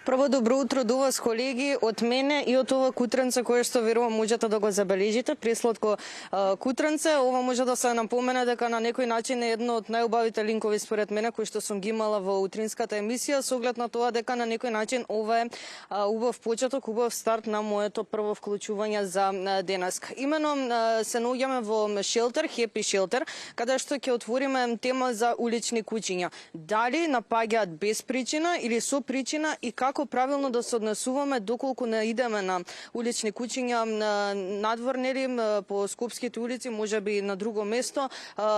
Прво добро утро до вас, колеги, од мене и од ова кутренце кое што верувам можете да го забележите, пресладко кутренце. Ова може да се напомене дека на некој начин е едно од најубавите линкови според мене кои што сум ги имала во утринската емисија, со оглед на тоа дека на некој начин ова е убав почеток, убав старт на моето прво вклучување за денеска. Имено се наоѓаме во шелтер, Happy Shelter, каде што ќе отвориме тема за улични куќиња. Дали напаѓаат без причина или со причина и како правилно да се однесуваме доколку не идеме на улични куќиња надвор, нели, по скопските улици, можеби на друго место,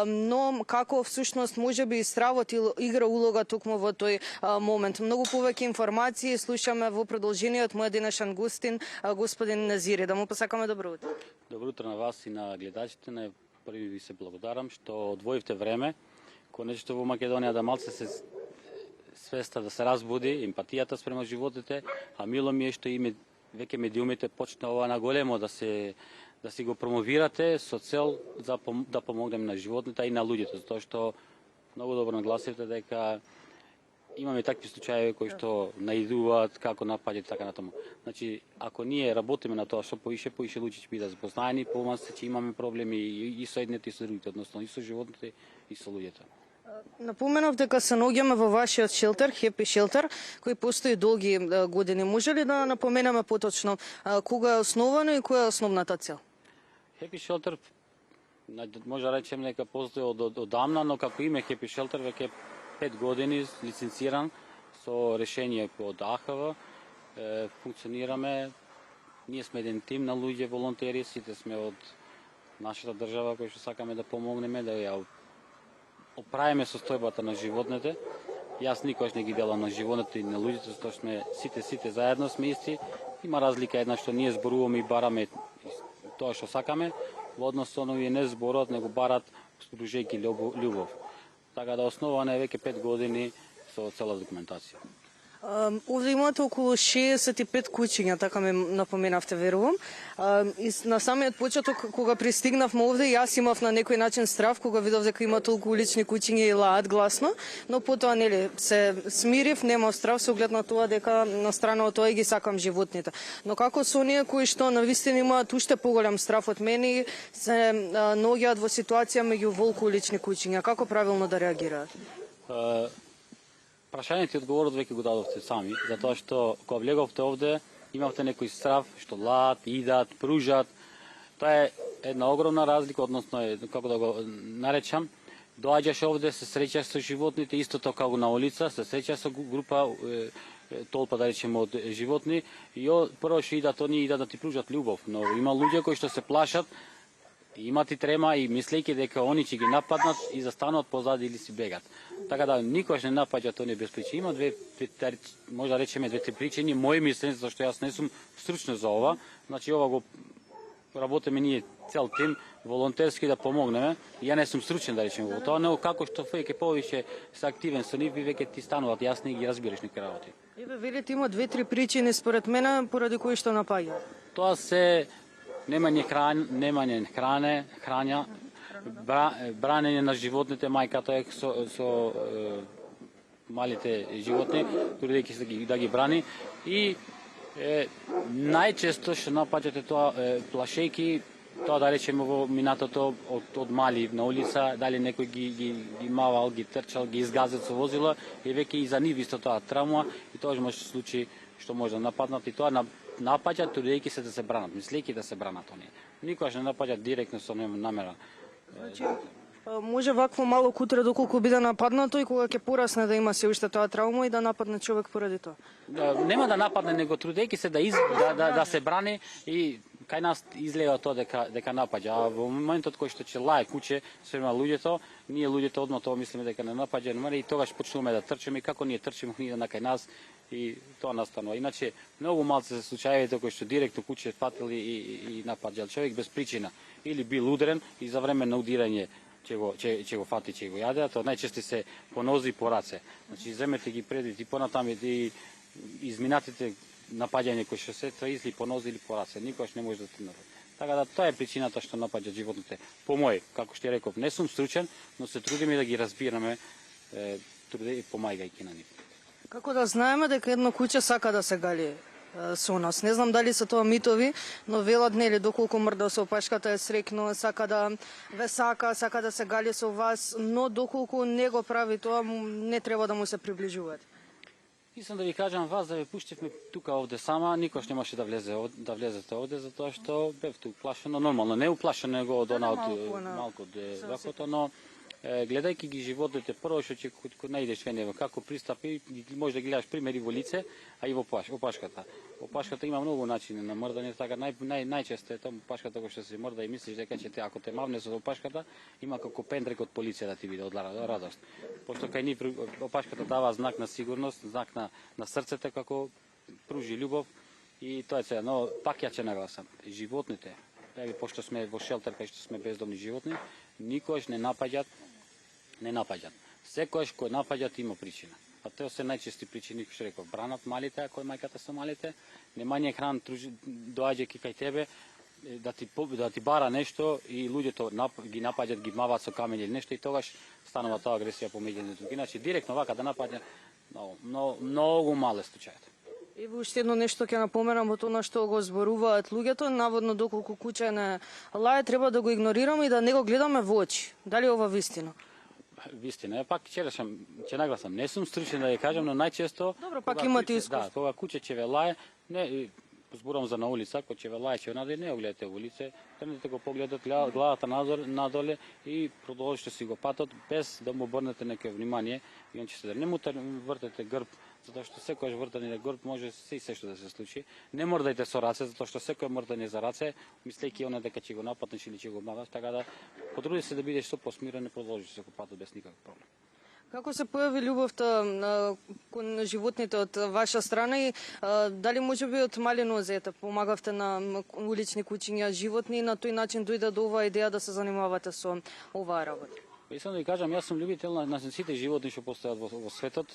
но како всушност можеби стравот игра улога токму во тој момент. Многу повеќе информации слушаме во продолжение од мојот денешен гостин, господин Назири. Да му посакаме добро утро. Добро утро на вас и на гледачите. На први ви се благодарам што одвоивте време. Конечно во Македонија да малце се свеста да се разбуди, емпатијата спрема животите, а мило ми е што име веќе медиумите почна ова на големо да си го промовирате со цел да помогнем на животните и на луѓето, затоа што многу добро нагласивте дека имаме такви случаи кои што наидуваат, како напаѓаат така натаму. Значи, ако ние работиме на тоа што поише луѓе ќе бидат запознаени, помасе че имаме проблеми и со едните и со другите, односно и со животните и со луѓето. Напоменав дека се наоѓаме во вашиот шелтер, Happy Shelter, кој постои долги години. Може ли да напоменеме поточно кога е основано и која е основната цел? Happy Shelter може да речем дека постои одамна, но како име Happy Shelter веќе 5 години лиценциран со решение од АХВ. Функционираме, ние сме еден тим на луѓе волонтери, сите сме од нашата држава кои што сакаме да помогнеме, да ја оправиме состојбата на животните. Јас никош не ги делам на животните и на луѓето, затоа што сме сите заедно сме исти. Има разлика една што ние зборуваме и бараме тоа што сакаме, во однос со оние не зборот, него барат спружејќи љубов. Така да основана е веќе 5 години со цела документација. Овде имате околу 65 куќиња, така ме напоменавте, верувам. И на самиот почеток, кога пристигнавме овде, јас имав на некој начин страв, кога видов дека има толку улични куќиња и лаат гласно, но потоа, нели, се смирив, немав страв со оглед на тоа дека на страна од тоа и ги сакам животните. Но како со оние кои што навистина имаат уште поголем страв од мене и се наоѓаат во ситуација меѓу волку улични куќиња, како правилно да реагираат? Прашањето и одговорот веќе го дадовте сами, затоа што кога влеговте овде, имавте некој страв што лаат, идат, пружат. Тоа е една огромна разлика, односно како да го наречам, доаѓаш овде, се среќаш со животните, исто тоа како на улица, се среќаш со група, толпа да речеме од животни, и прво што идат, они идат да ти пружат љубов, но има луѓе кои што се плашат, имат и трема и мислејќи дека они ќе ги нападнат и застануваат позади или си бегат. Така да никош не напаѓаат они без причини. Има може да речеме две-три причини, мои мислења, зашто јас не сум стручен за ова. Значи ова го работиме ние цел тим волонтерски да помогнеме. Ја не сум стручен да речеме во тоа, но како што веќе повише се активен со нив, веќе ти стануваат јасни и ги разбираш некои работи. Еве велите има две-три причини според мене поради кои што напаѓаат. Тоа се немање хране, бранење на животните, мајката е со малите животни, трудејќи се да ги брани, и најчесто што напаѓате тоа плашејки, тоа да речеме во минатото од мали на улица, дали некој ги мавал, ги трчал, ги изгазил со возило, и веќе и за нив исто тоа травма, и тоа може се случи што може да нападнат, и тоа напаѓаат трудејќи се да се бранат, мислејќи да се бранат оние. Никогаш не напаѓаат директно со намера. Значи, може вакво мало кутре доколку биде нападнато и кога ќе порасне да има се уште тоа травма и да нападне човек поради тоа? Нема да нападне, него трудејќи се да се брани, и кај нас излега тоа дека напаѓа. А во моментот кој што ќе лае куќе спрема луѓето, ние луѓето одма тоа мислиме дека не напаѓа, и тогаш почнуваме да трчиме, и како ние трчиме, ние на кај нас, и тоа настанува. Иначе многу малце се случаевите кои што директно куќе фатили и напаѓал човек без причина, или бил удрен и за време на удирање ќе го фати, ќе го јаде, тоа најчесто се по нози и по раце. Значи земете ги предвид и понатаму и изминатите напаѓање кои што се или по нози или по раце, никош не може да те напаѓа. Така да тоа е причината што напаѓаат животните. По мој, како што реков, не сум стручен, но се трудиме да ги разбираме, помагајќи на нив. Како да знаеме дека едно куче сака да се гали со нас? Не знам дали се тоа митови, но велат нели доколку мрда со опашката е срекно, сака да ве сака да се гали со вас, но доколку не го прави тоа, не треба да му се приближувате. Искам да ви кажам, вас да ве пуштивме тука овде сама, никош не може да влезете овде, затоа што бев тук плашено, нормално, не уплашено него од малку од вакото, но гледајќи ги животните, прво што ќе најдеш венево како пристапи, може да ги гледаш примери во лице, а и во опашката. Опашката има многу начини на мрдање, така најчесто е тоа опашката кој што се мрда и мислиш дека ќе ако те мавне со опашката, има како пендрек од полиција да ти биде од радост. Пошто кај нив опашката дава знак на сигурност, знак на срцето како пружи љубов и тоа е се, но пак ја ќе нагласам. Животните, пошто сме во шелтер кај што сме бездомни животни, никош не напаѓат. Секојаш кој напаѓат има причина. А тоа се најчести причини, што реков, бранат малите, кој мајката со малите, немање храна доаѓајќи кај тебе да ти бара нешто и луѓето ги напаѓат, ги маваат со камења или нешто и тогаш станува тоа агресија помеѓу нив. Иначе директно вака да напаѓа, многу мале случаите. Еве уште едно нешто ќе напоменам од она што го зборуваат луѓето, наводно доколку куче не лае, треба да го игнорираме и да не го гледаме во очи. Дали ова вистина? Вистина, пак ќе нагласам, не сум стручен да ја кажам, но најчесто Добро, пак имате искуство. Да, кога куче ќе ве лае, не зборам за на улица, кога ќе ве лае, ќе наде, не го гледате во лице, тренете го погледот, главата надоле и продолжите си го патот без да му обрнете неке внимание и он ќе се даде. Не му вртете грб, затоа што секојаш вртање на грб може се што да се случи. Не мрдајте со раце, затоа што секој мрдање за раце, мислејќи оне дека ќе го нападнеш или ќе го маваш, така да потруди се да бидеш што посмирен и продолжиш се го патот без никаков проблем. Како се појави љубовта кон животните од ваша страна и дали можеби од мали нозете помагавте на улични кучиња, животни и на тој начин дојде до оваа идеја да се занимавате со оваа работа? Искам да ви кажам, јас сум љубител на сите животни што постојат во светот.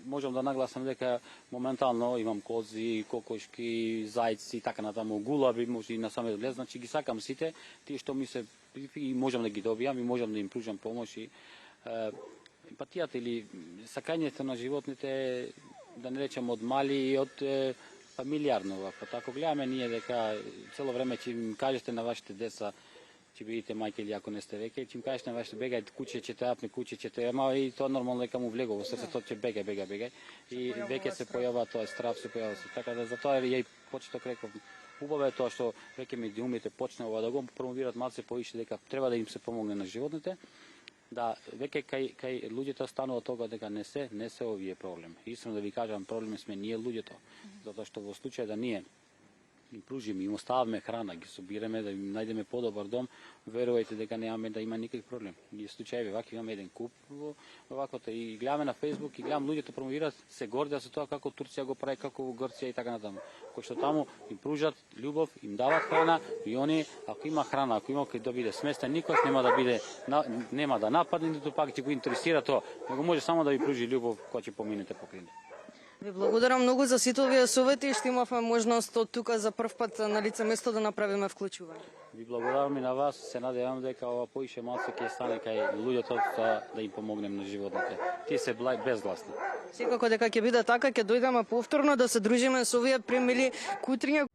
Можам да нагласам дека моментално имам кози, кокошки, зајци и така натаму, гулаби, може и на самиот лес, значи ги сакам сите, тие што ми се и можам да ги добијам и можам да им пружам помош и емпатијата или сакањето на животните, да не речем од мали и од фамилиарно вака. Ако гледаме ние дека цело време ќе им кажете на вашите деца, ќе бидете мајке или ако не сте веќе, ќе им кажете на вашите бегај куче, ќе те апне куче, ќе те ама и тоа нормално дека му влегува во срцето, ќе бегај и веќе се појава тоа страв, се појава се. Така да затоа ја и почеток реков, убаво е тоа што веќе медиумите почнува да го промовираат малце повише дека треба да им се помогне на животните. Да, веќе кај луѓето станува тога дека не се овие проблем. Искрено да ви кажам, проблем сме ние луѓето, затоа што во случај да ние им пружиме, им оставаме храна, ги собираме, да им најдеме подобар дом, верувајте дека немаме да има никаков проблем. Ги случаеви, вака имаме еден куп во вакото и гледаме на Facebook и гледам луѓето промовираат, се гордеа со тоа како Турција го прави, како во Грција и така натаму. Кој што таму им пружат љубов, им дават храна и они ако има храна, ако има кај да биде сместен, никош нема да нападне, ниту пак ќе го интересира тоа, него може само да ви пружи љубов кога ќе поминете покрај него. Ви благодарам многу за сите овие совети и што имавме можност од тука за прв пат на лице место да направиме вклучување. Ви благодарам и на вас, се надевам дека ова поише малце ќе стане кај луѓето да им помогнем на животните. Тие се безгласни. Секако дека ќе биде така, ќе дојдеме повторно да се дружиме со овие премили кутриња